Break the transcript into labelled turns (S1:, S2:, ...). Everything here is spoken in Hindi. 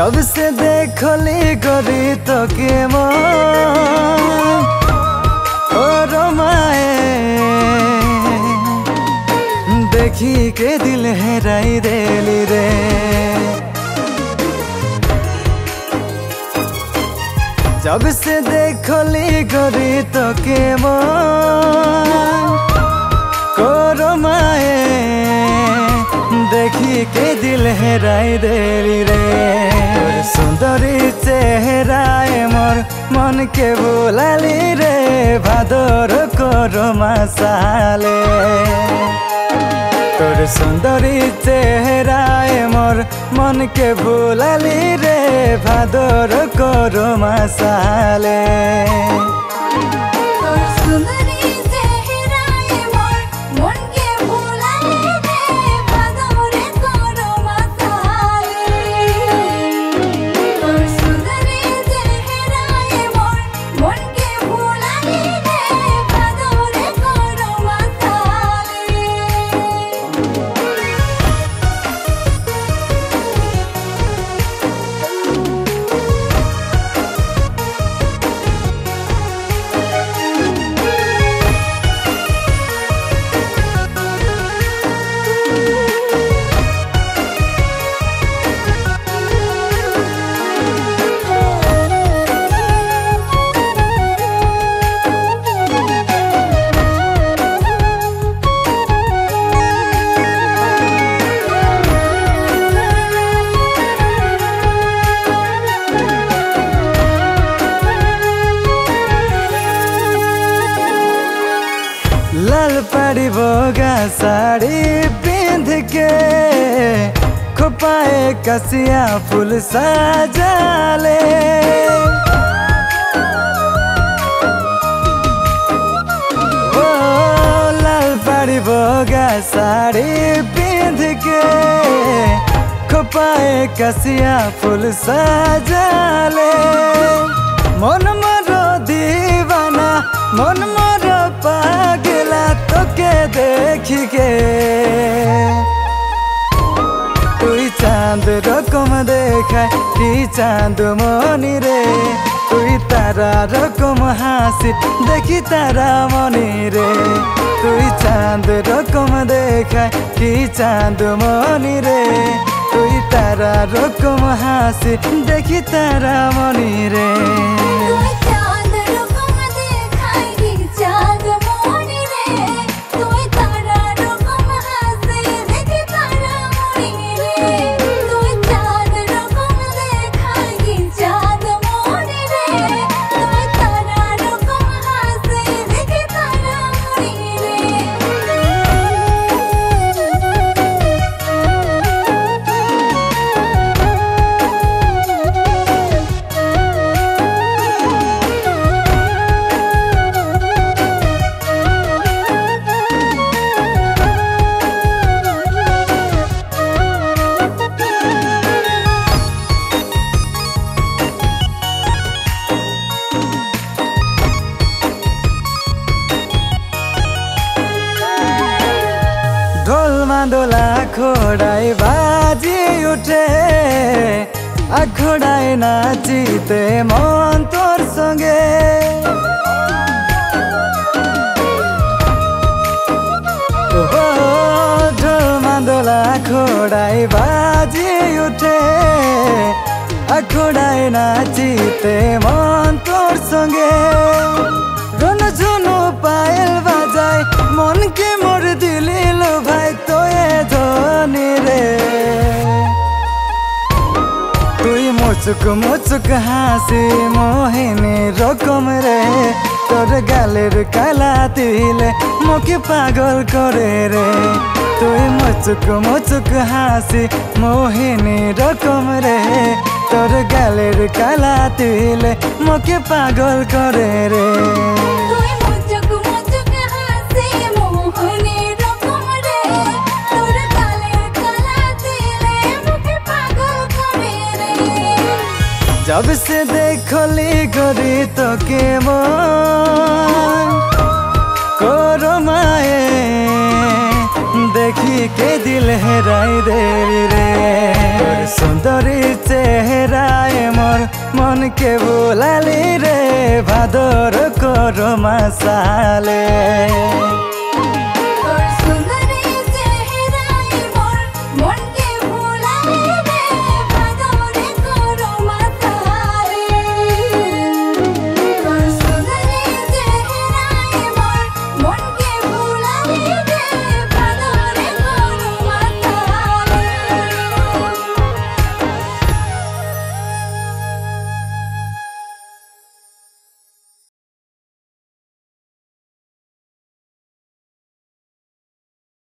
S1: जब से देखली गरी तो के माए देखी के दिल हेराई देली रे। जब से देखली गरी तो के माए देखी के दिल हेराई देली रे। सुंदरी चेहराए मोर मन के बुलाली रे भादर कोरमा साले। तोर सुंदरी चेहराए मोर मन के बुलाली रे भादर कोरमा साले। लाल पड़ी बोगा साड़ी पिंध के खोपाए कसिया फूल साजाले। ओ लाल पड़ी बोगा साड़ी पिंध के खोपाए कसिया फूल साजाले। मन मरो दीवाना मन मरो पागला तो के देखी के तुई चांद रकम देखा कि चांद मनी रे। तुई तारा रकम हासी देखी तारा मनी रे। तुई चांद रकम देखा कि चांद मनी रे। तुई तारा रकम हासी देखी तारा मनी रे। ढोल मादोला खोड़ाई बाजी उठे आखोड़ाई नाचीते मन तोर संगे। ढोल मादोला खोड़ाई बाजी उठे आखोड़ाई नाचीते मन तोर संगे। रन झुनु पायल बाजाय मन के मोर दिली लो भाई तो ये धोनी रे। तुई मुचुक मुचुक हासी मोहिनी रकम रे। तोर गालेर काला तिले मोके पागल करे रे। तुई मुचुक मुचुक हासी मोहिनी रकम रे। तोर गालेर काला तिले मोके पागल करे रे। जब से देखली गरी तो के माए देखी के दिल हेराई देली रे। सुंदरी चेहरा मन के बोलाली रे भादर को रोमासाले।